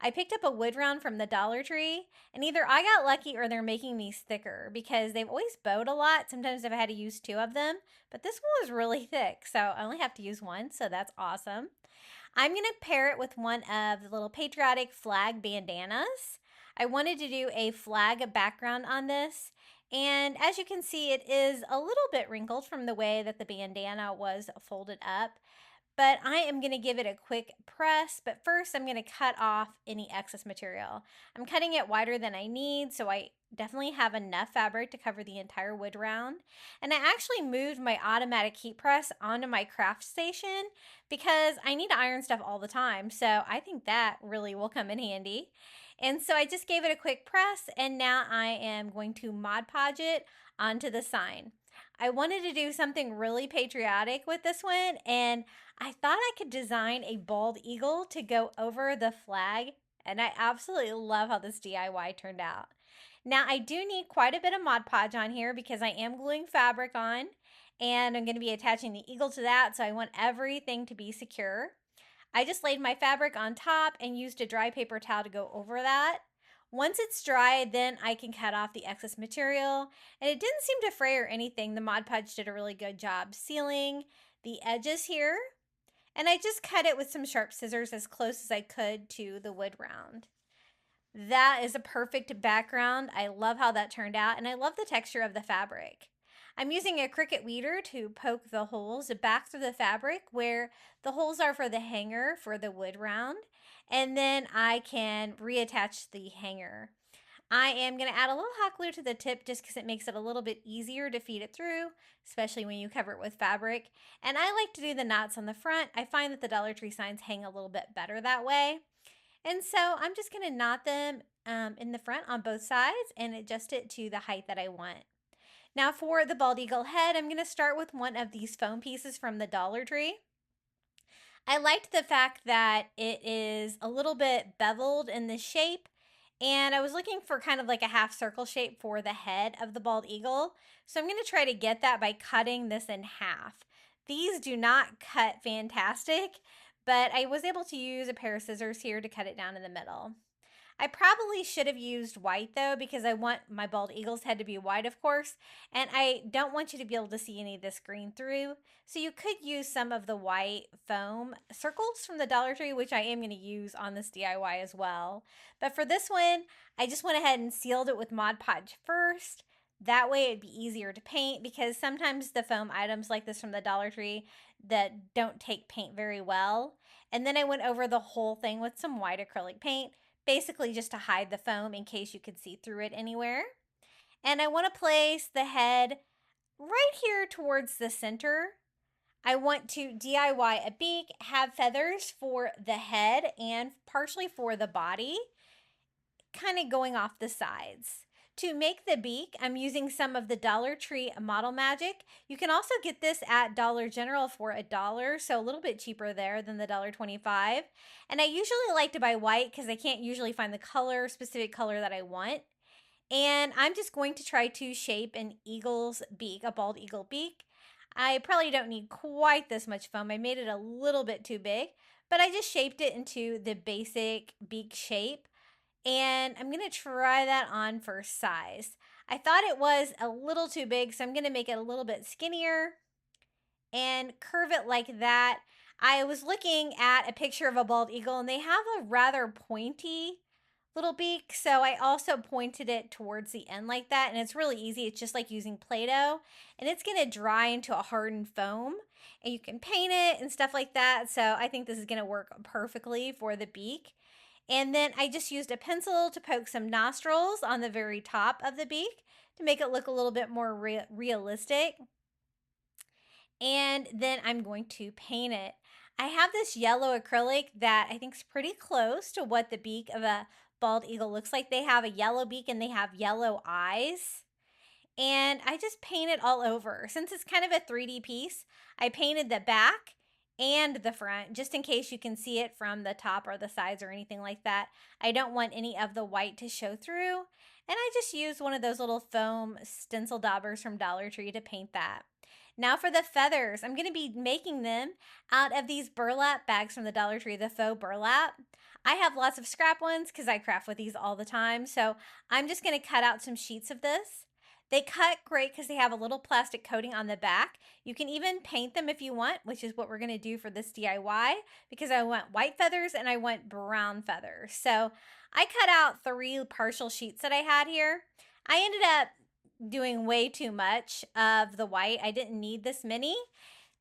I picked up a wood round from the Dollar Tree, and either I got lucky or they're making these thicker because they've always bowed a lot. Sometimes I've had to use two of them, but this one was really thick, so I only have to use one, so that's awesome. I'm going to pair it with one of the little Patriotic flag bandanas. I wanted to do a flag background on this, and as you can see, it is a little bit wrinkled from the way that the bandana was folded up. But I am going to give it a quick press, but first I'm going to cut off any excess material. I'm cutting it wider than I need, so I definitely have enough fabric to cover the entire wood round. And I actually moved my automatic heat press onto my craft station because I need to iron stuff all the time, so I think that really will come in handy. And so I just gave it a quick press, and now I am going to Mod Podge it onto the sign. I wanted to do something really patriotic with this one, and I thought I could design a bald eagle to go over the flag, and I absolutely love how this DIY turned out. Now, I do need quite a bit of Mod Podge on here because I am gluing fabric on, and I'm going to be attaching the eagle to that, so I want everything to be secure. I just laid my fabric on top and used a dry paper towel to go over that. Once it's dry, then I can cut off the excess material, and it didn't seem to fray or anything. The Mod Podge did a really good job sealing the edges here. And I just cut it with some sharp scissors as close as I could to the wood round. That is a perfect background. I love how that turned out, and I love the texture of the fabric. I'm using a Cricut weeder to poke the holes back through the fabric where the holes are for the hanger for the wood round, and then I can reattach the hanger. I am going to add a little hot glue to the tip just because it makes it a little bit easier to feed it through, especially when you cover it with fabric. And I like to do the knots on the front. I find that the Dollar Tree signs hang a little bit better that way. And so I'm just going to knot them in the front on both sides and adjust it to the height that I want. Now for the bald eagle head, I'm going to start with one of these foam pieces from the Dollar Tree. I liked the fact that it is a little bit beveled in the shape, and I was looking for kind of like a half circle shape for the head of the bald eagle. So I'm going to try to get that by cutting this in half. These do not cut fantastic, but I was able to use a pair of scissors here to cut it down in the middle. I probably should have used white though, because I want my bald eagle's head to be white, of course, and I don't want you to be able to see any of this green through. So you could use some of the white foam circles from the Dollar Tree, which I am going to use on this DIY as well. But for this one, I just went ahead and sealed it with Mod Podge first. That way it'd be easier to paint, because sometimes the foam items like this from the Dollar Tree that don't take paint very well. And then I went over the whole thing with some white acrylic paint, basically just to hide the foam in case you could see through it anywhere. And I want to place the head right here towards the center. I want to DIY a beak, have feathers for the head and partially for the body, kind of going off the sides. To make the beak, I'm using some of the Dollar Tree Model Magic. You can also get this at Dollar General for $1, so a little bit cheaper there than the $1.25. And I usually like to buy white because I can't usually find the specific color that I want. And I'm just going to try to shape an eagle's beak, a bald eagle beak. I probably don't need quite this much foam. I made it a little bit too big, but I just shaped it into the basic beak shape. And I'm going to try that on for size. I thought it was a little too big, so I'm going to make it a little bit skinnier and curve it like that. I was looking at a picture of a bald eagle, and they have a rather pointy little beak, so I also pointed it towards the end like that, and it's really easy. It's just like using Play-Doh, and it's going to dry into a hardened foam, and you can paint it and stuff like that, so I think this is going to work perfectly for the beak. And then I just used a pencil to poke some nostrils on the very top of the beak to make it look a little bit more realistic. And then I'm going to paint it. I have this yellow acrylic that I think is pretty close to what the beak of a bald eagle looks like. They have a yellow beak and they have yellow eyes. And I just paint it all over. Since it's kind of a 3D piece, I painted the back and the front, just in case you can see it from the top or the sides or anything like that. I don't want any of the white to show through. And I just used one of those little foam stencil daubers from Dollar Tree to paint that. Now for the feathers. I'm going to be making them out of these burlap bags from the Dollar Tree, the faux burlap. I have lots of scrap ones because I craft with these all the time. So I'm just going to cut out some sheets of this. They cut great because they have a little plastic coating on the back. You can even paint them if you want, which is what we're going to do for this DIY, because I want white feathers and I want brown feathers. So I cut out 3 partial sheets that I had here. I ended up doing way too much of the white. I didn't need this many,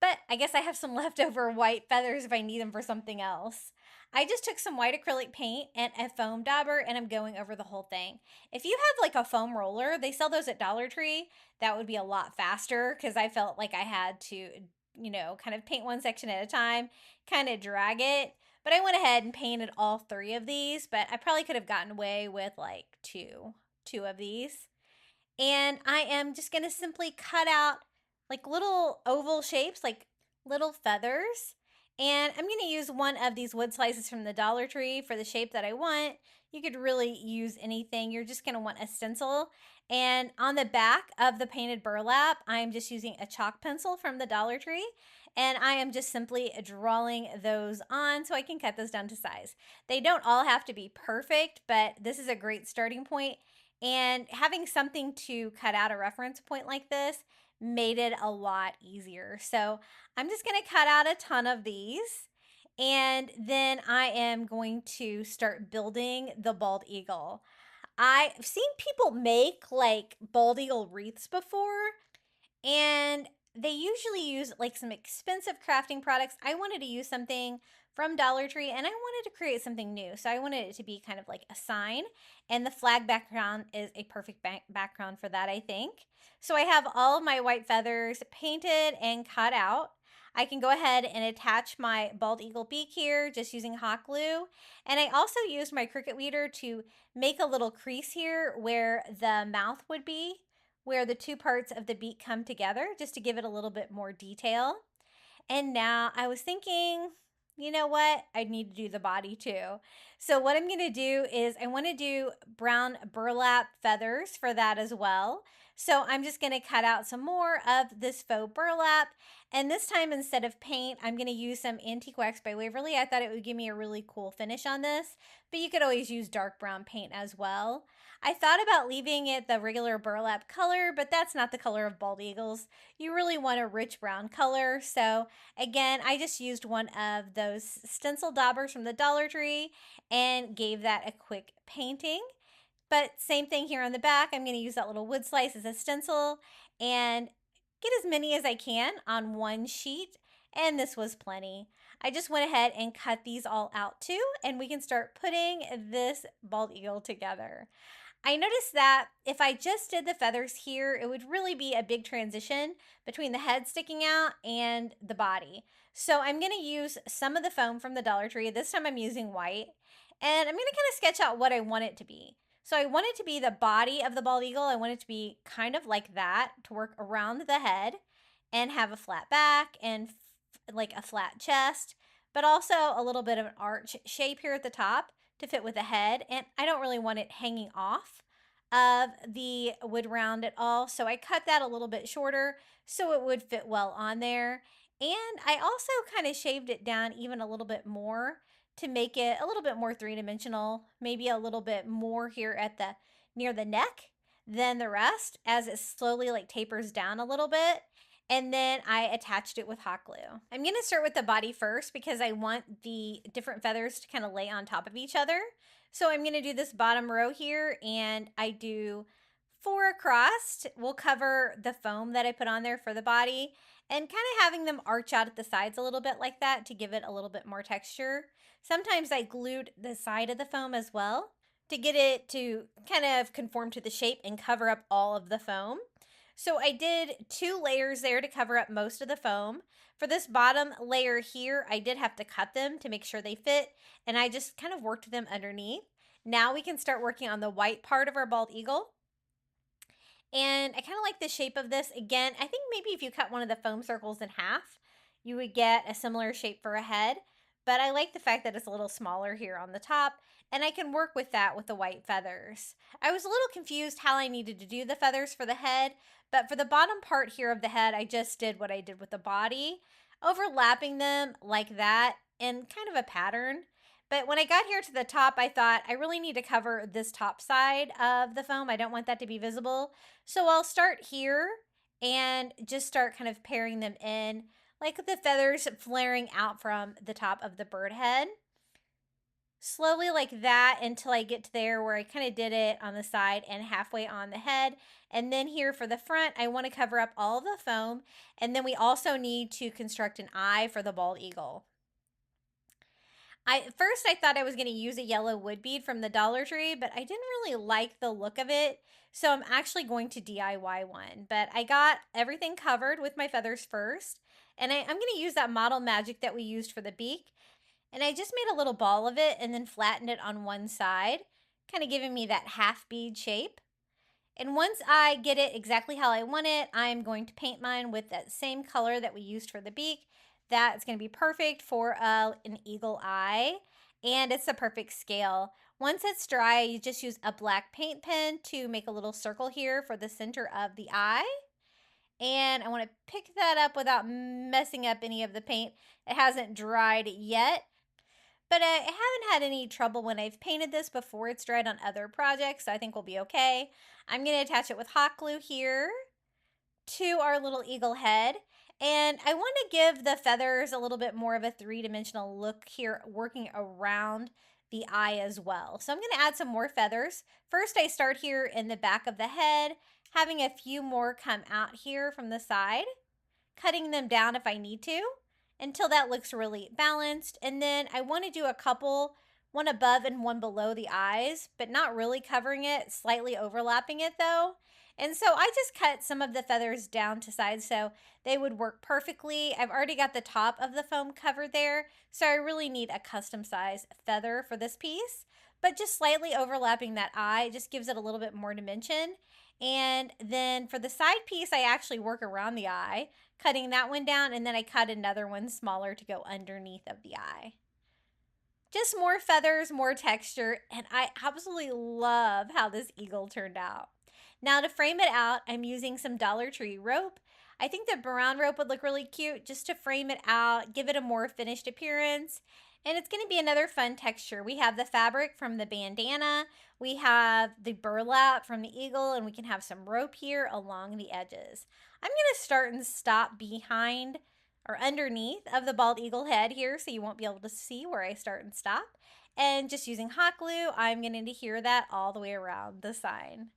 but I guess I have some leftover white feathers if I need them for something else. I just took some white acrylic paint and a foam dauber and I'm going over the whole thing. If you have like a foam roller, they sell those at Dollar Tree. That would be a lot faster because I felt like I had to, kind of paint one section at a time, kind of drag it. But I went ahead and painted all 3 of these, but I probably could have gotten away with like two of these. And I am just going to simply cut out like little oval shapes, like little feathers. And I'm going to use one of these wood slices from the Dollar Tree for the shape that I want. You could really use anything. You're just going to want a stencil. And on the back of the painted burlap, I'm just using a chalk pencil from the Dollar Tree. And I am just simply drawing those on so I can cut those down to size. They don't all have to be perfect, but this is a great starting point. And having something to cut out a reference point like this made it a lot easier. So I'm just going to cut out a ton of these. And then I am going to start building the bald eagle. I've seen people make like bald eagle wreaths before, and they usually use like some expensive crafting products. I wanted to use something from Dollar Tree and I wanted to create something new. So I wanted it to be kind of like a sign, and the flag background is a perfect background for that, I think. So I have all of my white feathers painted and cut out. I can go ahead and attach my bald eagle beak here just using hot glue. And I also used my Cricut weeder to make a little crease here where the mouth would be, where the 2 parts of the beak come together, just to give it a little bit more detail. And now I was thinking, you know what? I need to do the body too. So what I'm going to do is I want to do brown burlap feathers for that as well. So I'm just going to cut out some more of this faux burlap. And this time, instead of paint, I'm going to use some Antique Wax by Waverly. I thought it would give me a really cool finish on this, but you could always use dark brown paint as well. I thought about leaving it the regular burlap color, but that's not the color of bald eagles. You really want a rich brown color. So again, I just used one of those stencil daubers from the Dollar Tree and gave that a quick painting. But same thing here on the back. I'm going to use that little wood slice as a stencil and get as many as I can on one sheet. And this was plenty. I just went ahead and cut these all out too, and we can start putting this bald eagle together. I noticed that if I just did the feathers here, it would really be a big transition between the head sticking out and the body. So I'm going to use some of the foam from the Dollar Tree. This time I'm using white. And I'm going to kind of sketch out what I want it to be. So I want it to be the body of the bald eagle. I want it to be kind of like that, to work around the head and have a flat back and like a flat chest, but also a little bit of an arch shape here at the top to fit with the head. And I don't really want it hanging off of the wood round at all. So I cut that a little bit shorter so it would fit well on there. And I also kind of shaved it down even a little bit more to make it a little bit more three-dimensional, maybe a little bit more here at the near the neck than the rest, as it slowly like tapers down a little bit. And then I attached it with hot glue. I'm going to start with the body first because I want the different feathers to kind of lay on top of each other. So I'm going to do this bottom row here, and I do 4 across. We'll cover the foam that I put on there for the body, and kind of having them arch out at the sides a little bit like that to give it a little bit more texture. Sometimes I glued the side of the foam as well to get it to kind of conform to the shape and cover up all of the foam. So I did 2 layers there to cover up most of the foam. For this bottom layer here, I did have to cut them to make sure they fit, and I just kind of worked them underneath. Now we can start working on the white part of our bald eagle. And I kind of like the shape of this. Again, I think maybe if you cut one of the foam circles in half, you would get a similar shape for a head. but I like the fact that it's a little smaller here on the top, and I can work with that with the white feathers. I was a little confused how I needed to do the feathers for the head, but for the bottom part here of the head, I just did what I did with the body, overlapping them like that in kind of a pattern. But when I got here to the top, I thought I really need to cover this top side of the foam. I don't want that to be visible. So I'll start here and just start kind of pairing them in, like the feathers flaring out from the top of the bird head. Slowly like that until I get to there where I kind of did it on the side and halfway on the head. And then here for the front, I want to cover up all the foam. And then we also need to construct an eye for the bald eagle. First I thought I was going to use a yellow wood bead from the Dollar Tree, but I didn't really like the look of it. So I'm actually going to DIY one. But I got everything covered with my feathers first. And I'm going to use that model magic that we used for the beak. And I just made a little ball of it and then flattened it on one side, kind of giving me that half bead shape. And once I get it exactly how I want it, I'm going to paint mine with that same color that we used for the beak. That's going to be perfect for an eagle eye, and it's the perfect scale. Once it's dry, you just use a black paint pen to make a little circle here for the center of the eye. And I want to pick that up without messing up any of the paint. It hasn't dried yet, but I haven't had any trouble when I've painted this before it's dried on other projects, so I think we'll be okay. I'm going to attach it with hot glue here to our little eagle head. And I want to give the feathers a little bit more of a three-dimensional look here, working around the eye as well. So I'm going to add some more feathers. First, I start here in the back of the head, having a few more come out here from the side, cutting them down if I need to, until that looks really balanced. And then I want to do a couple, one above and one below the eyes, but not really covering it, slightly overlapping it though. And so I just cut some of the feathers down to size so they would work perfectly. I've already got the top of the foam covered there, so I really need a custom size feather for this piece. But just slightly overlapping that eye just gives it a little bit more dimension. And then for the side piece, I actually work around the eye, cutting that one down, and then I cut another one smaller to go underneath of the eye. Just more feathers, more texture, and I absolutely love how this eagle turned out. Now to frame it out, I'm using some Dollar Tree rope. I think the brown rope would look really cute just to frame it out, give it a more finished appearance. And it's going to be another fun texture. We have the fabric from the bandana, we have the burlap from the eagle, and we can have some rope here along the edges. I'm going to start and stop behind or underneath of the bald eagle head here, so you won't be able to see where I start and stop. And just using hot glue, I'm going to adhere that all the way around the sign.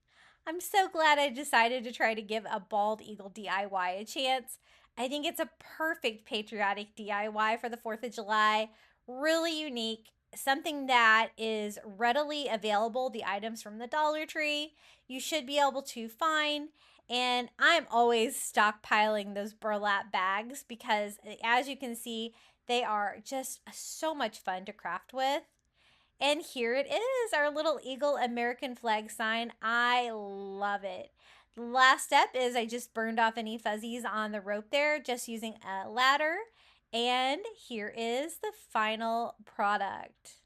I'm so glad I decided to try to give a bald eagle DIY a chance. I think it's a perfect patriotic DIY for the 4th of July. Really unique, something that is readily available, the items from the Dollar Tree. You should be able to find, and I'm always stockpiling those burlap bags because as you can see, they are just so much fun to craft with. And here it is, our little eagle American flag sign. I love it. The last step is I just burned off any fuzzies on the rope there, just using a ladder. And here is the final product.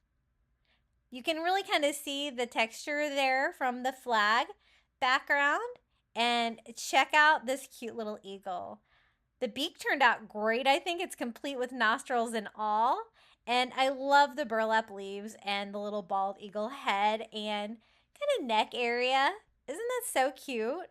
You can really kind of see the texture there from the flag background. And check out this cute little eagle. The beak turned out great. I think it's complete with nostrils and all. And I love the burlap leaves and the little bald eagle head and kind of neck area. Isn't that so cute?